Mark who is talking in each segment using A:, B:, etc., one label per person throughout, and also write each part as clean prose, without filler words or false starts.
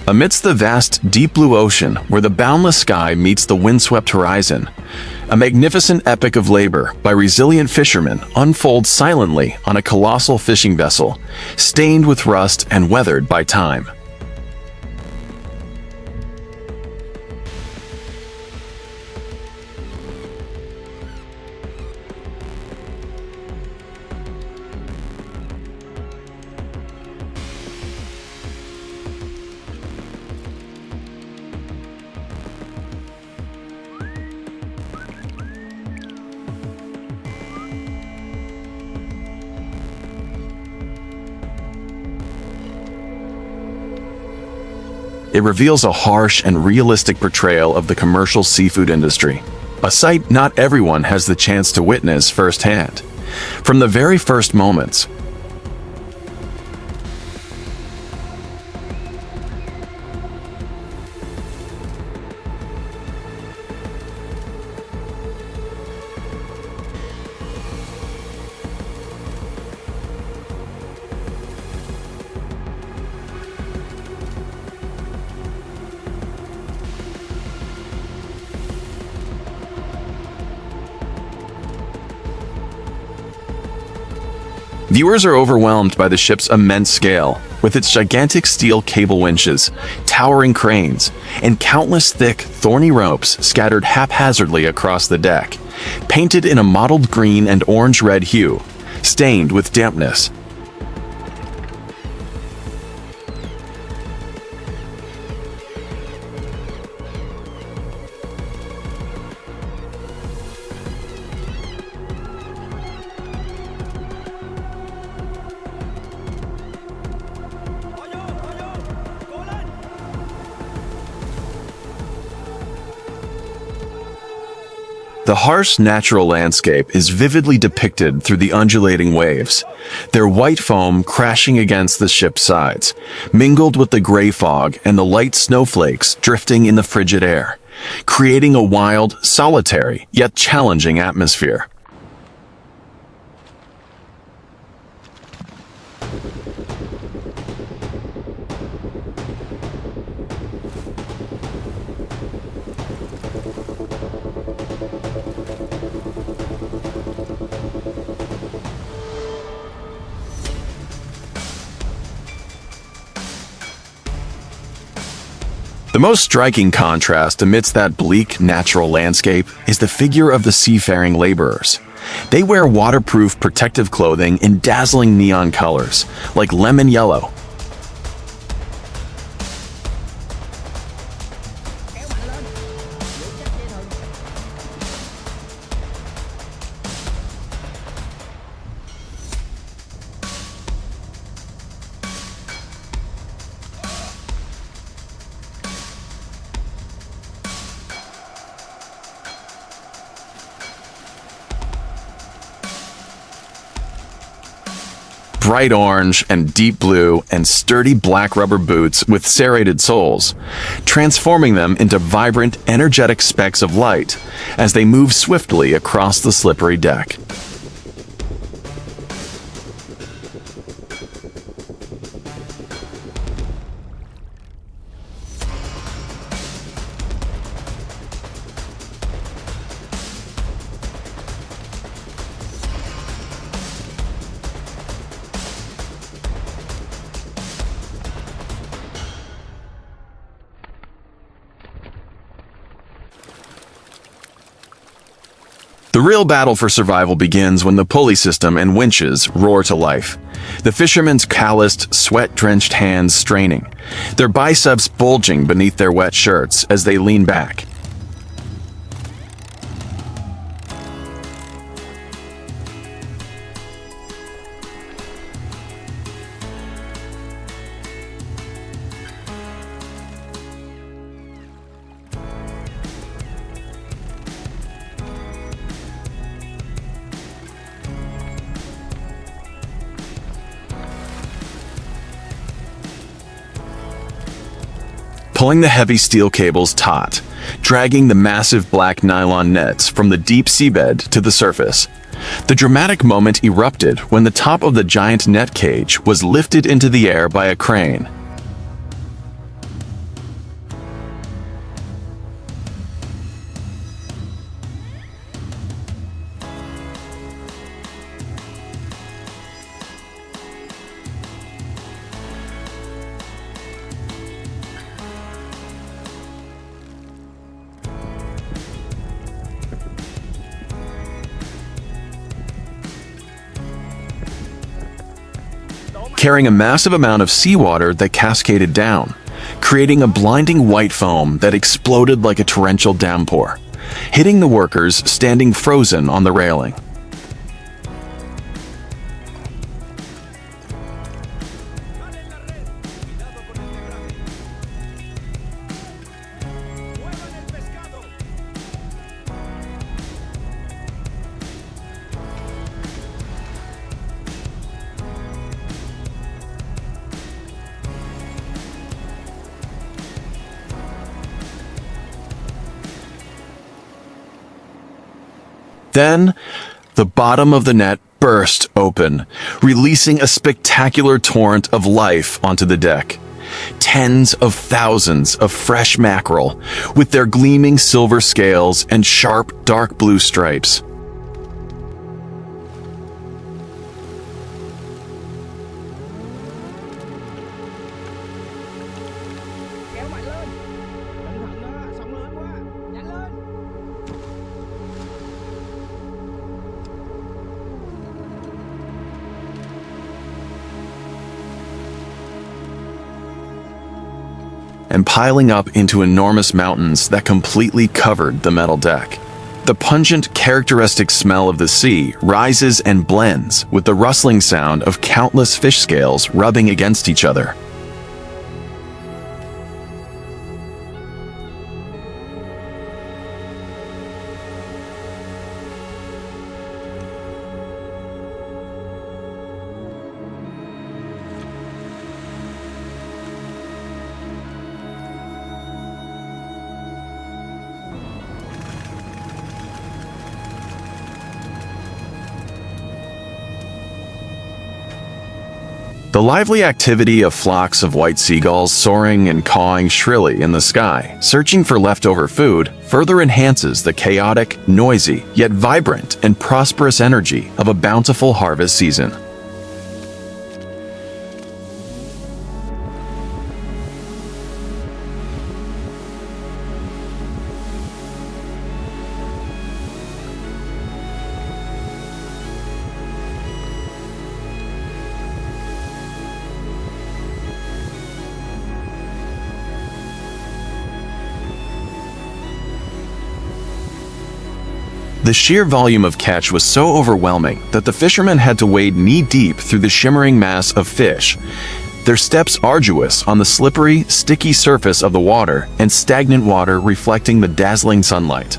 A: Amidst the vast, deep blue ocean where the boundless sky meets the windswept horizon, a magnificent epic of labor by resilient fishermen unfolds silently on a colossal fishing vessel, stained with rust and weathered by time. It reveals a harsh and realistic portrayal of the commercial seafood industry, a sight not everyone has the chance to witness firsthand. From the very first moments, viewers are overwhelmed by the ship's immense scale, with its gigantic steel cable winches, towering cranes, and countless thick, thorny ropes scattered haphazardly across the deck, painted in a mottled green and orange-red hue, stained with dampness. The harsh natural landscape is vividly depicted through the undulating waves, their white foam crashing against the ship's sides, mingled with the gray fog and the light snowflakes drifting in the frigid air, creating a wild, solitary, yet challenging atmosphere. The most striking contrast amidst that bleak, natural landscape is the figure of the seafaring laborers. They wear waterproof protective clothing in dazzling neon colors, like lemon yellow, bright orange and deep blue, and sturdy black rubber boots with serrated soles, transforming them into vibrant, energetic specks of light as they move swiftly across the slippery deck. The real battle for survival begins when the pulley system and winches roar to life. The fishermen's calloused, sweat-drenched hands straining, their biceps bulging beneath their wet shirts as they lean back. Pulling the heavy steel cables taut, dragging the massive black nylon nets from the deep seabed to the surface. The dramatic moment erupted when the top of the giant net cage was lifted into the air by a crane. carrying a massive amount of seawater that cascaded down, creating a blinding white foam that exploded like a torrential downpour, hitting the workers standing frozen on the railing. Then, the bottom of the net burst open, releasing a spectacular torrent of life onto the deck. Tens of thousands of fresh mackerel, with their gleaming silver scales and sharp dark blue stripes.
B: Kéo mạnh lên. Cẩn thận đó, sóng lớn quá. Nhanh lên.
A: And piling up into enormous mountains that completely covered the metal deck. The pungent, characteristic smell of the sea rises and blends with the rustling sound of countless fish scales rubbing against each other. The lively activity of flocks of white seagulls soaring and cawing shrilly in the sky, searching for leftover food, further enhances the chaotic, noisy, yet vibrant and prosperous energy of a bountiful harvest season. The sheer volume of catch was so overwhelming that the fishermen had to wade knee-deep through the shimmering mass of fish, their steps arduous on the slippery, sticky surface of the water and stagnant water reflecting the dazzling sunlight.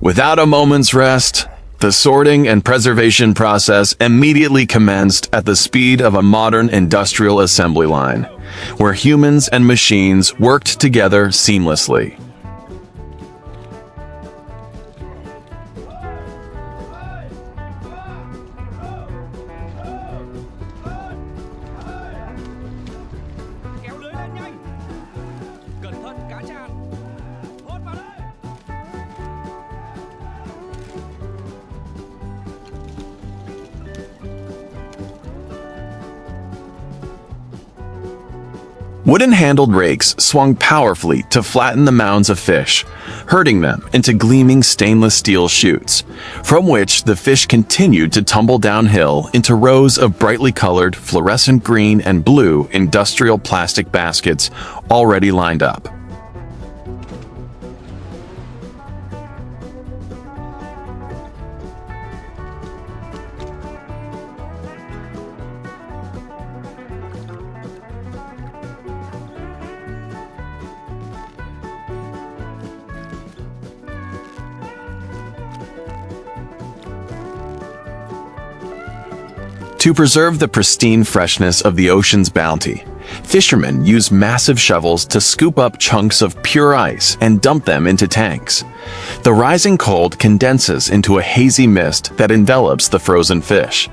A: Without a moment's rest, the sorting and preservation process immediately commenced at the speed of a modern industrial assembly line, where humans and machines worked together seamlessly.
B: Kéo lưới lên nhanh. Cẩn thận cá tràn. Hốt vào đây.
A: Wooden-handled rakes swung powerfully to flatten the mounds of fish, herding them into gleaming stainless steel chutes, from which the fish continued to tumble downhill into rows of brightly colored fluorescent green and blue industrial plastic baskets already lined up. To preserve the pristine freshness of the ocean's bounty, fishermen use massive shovels to scoop up chunks of pure ice and dump them into tanks. The rising cold condenses into a hazy mist that envelops the frozen fish.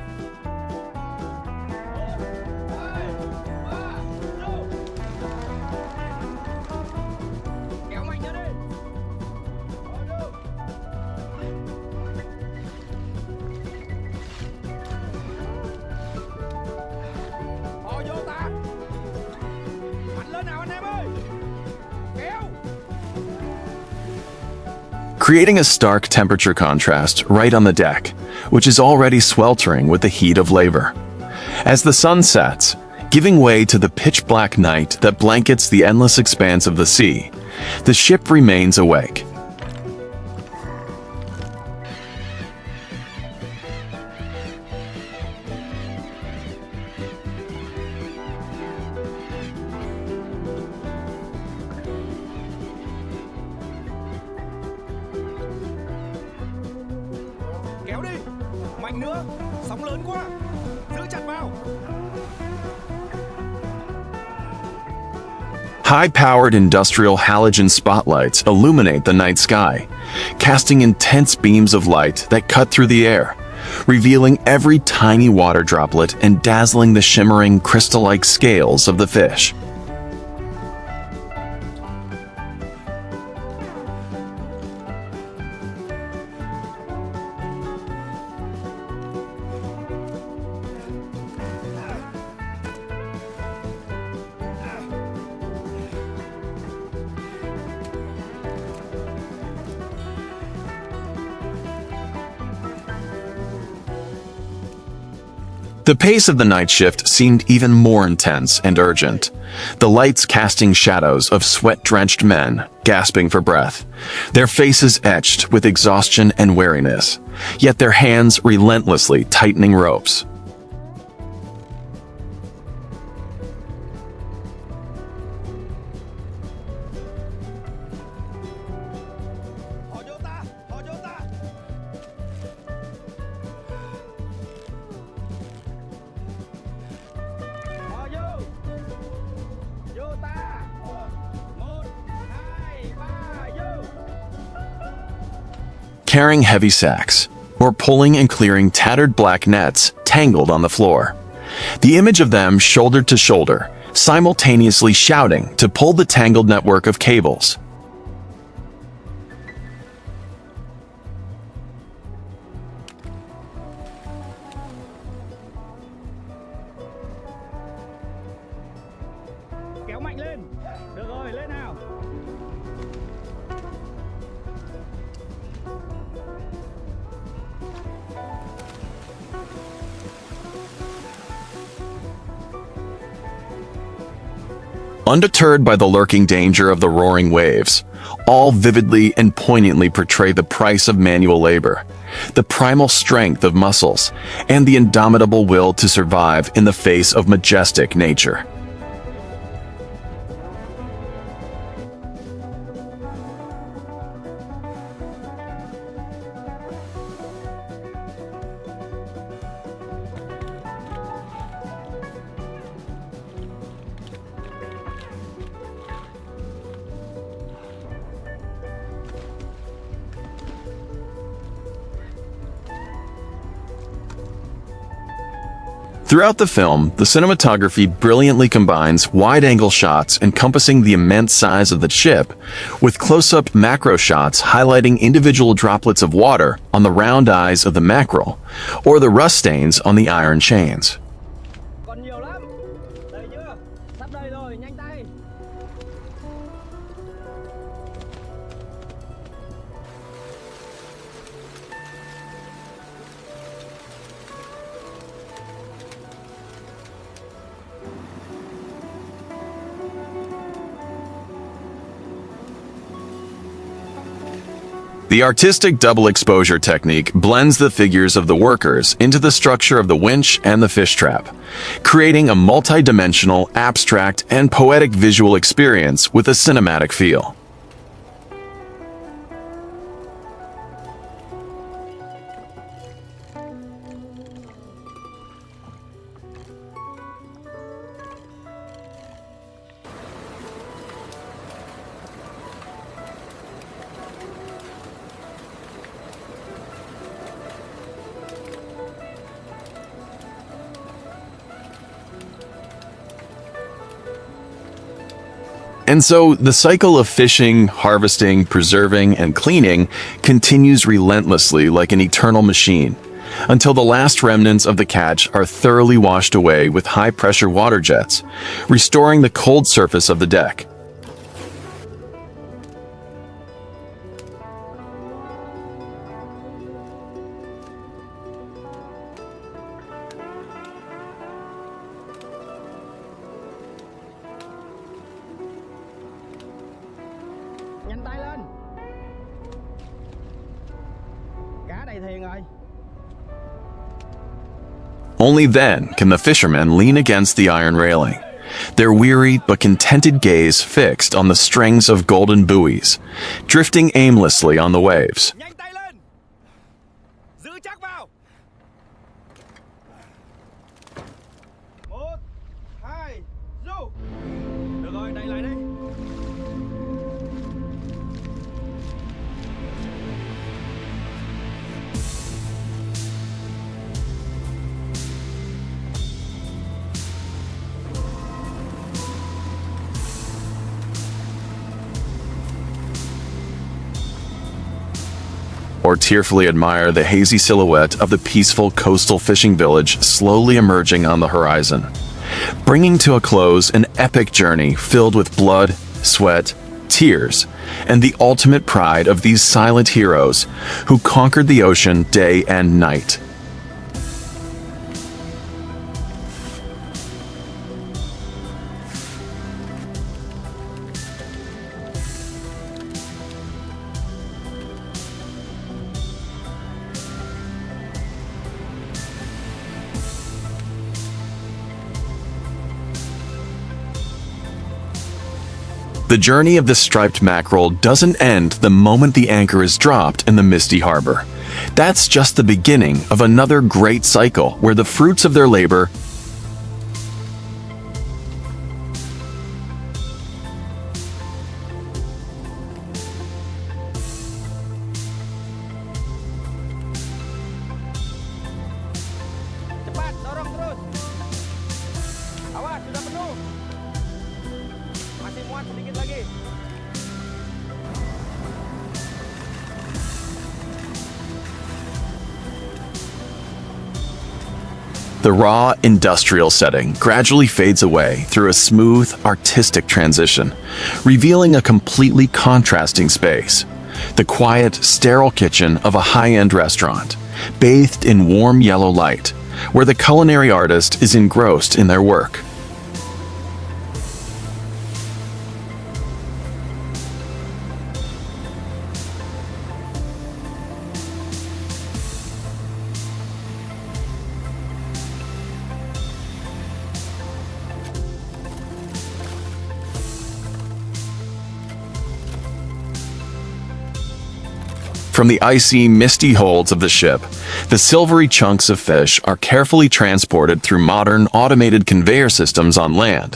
B: Lên nào anh em ơi. Kéo.
A: Creating a stark temperature contrast right on the deck, which is already sweltering with the heat of labor. As the sun sets, giving way to the pitch-black night that blankets the endless expanse of the sea, the ship remains awake.
B: Kéo đi. Mạnh nữa. Sóng lớn quá. Giữ chặt vào.
A: High-powered industrial halogen spotlights illuminate the night sky, casting intense beams of light that cut through the air, revealing every tiny water droplet and dazzling the shimmering crystal-like scales of the fish. The pace of the night shift seemed even more intense and urgent, the lights casting shadows of sweat-drenched men gasping for breath, their faces etched with exhaustion and weariness, yet their hands relentlessly tightening ropes.
B: Họ vô ta. Họ vô ta. Họ vô. Vô ta. 1, 2, 3, vô.
A: Carrying heavy sacks, or pulling and clearing tattered black nets tangled on the floor. The image of them shoulder to shoulder, simultaneously shouting to pull the tangled network of cables.
B: Kéo mạnh lên. Được rồi, lên nào.
A: Undeterred by the lurking danger of the roaring waves, all vividly and poignantly portray the price of manual labor, the primal strength of muscles, and the indomitable will to survive in the face of majestic nature. Throughout the film, the cinematography brilliantly combines wide-angle shots encompassing the immense size of the ship with close-up macro shots highlighting individual droplets of water on the round eyes of the mackerel or the rust stains on the iron chains.
B: Còn nhiều lắm. Đầy chưa? Sắp đầy rồi, nhanh tay.
A: The artistic double exposure technique blends the figures of the workers into the structure of the winch and the fish trap, creating a multi-dimensional, abstract, and poetic visual experience with a cinematic feel. And so the cycle of fishing, harvesting, preserving, and cleaning continues relentlessly like an eternal machine, until the last remnants of the catch are thoroughly washed away with high-pressure water jets, restoring the cold surface of the deck.
B: Nhanh tay lên. Cá đầy thuyền rồi.
A: Only then can the fishermen lean against the iron railing, their weary but contented gaze fixed on the strings of golden buoys, drifting aimlessly on the waves.
B: Nhanh tay lên. Giữ chắc vào. 1 2 du. Được rồi, đẩy lại đi.
A: Or tearfully admire the hazy silhouette of the peaceful coastal fishing village slowly emerging on the horizon, bringing to a close an epic journey filled with blood, sweat, tears, and the ultimate pride of these silent heroes who conquered the ocean day and night. The journey of the striped mackerel doesn't end the moment the anchor is dropped in the misty harbor. That's just the beginning of another great cycle where the fruits of their labor
B: Cepat, dorong terus. Awas, sudah penuh. Masih muat sedikit lagi.
A: The raw, industrial setting gradually fades away through a smooth, artistic transition, revealing a completely contrasting space. The quiet, sterile kitchen of a high-end restaurant, bathed in warm yellow light, where the culinary artist is engrossed in their work. From the icy, misty holds of the ship, the silvery chunks of fish are carefully transported through modern, automated conveyor systems on land,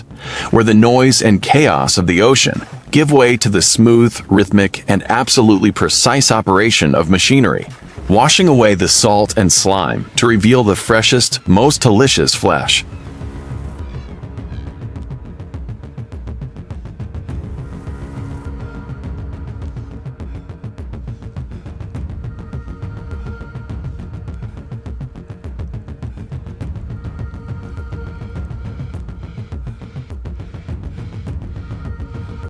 A: where the noise and chaos of the ocean give way to the smooth, rhythmic, and absolutely precise operation of machinery, washing away the salt and slime to reveal the freshest, most delicious flesh.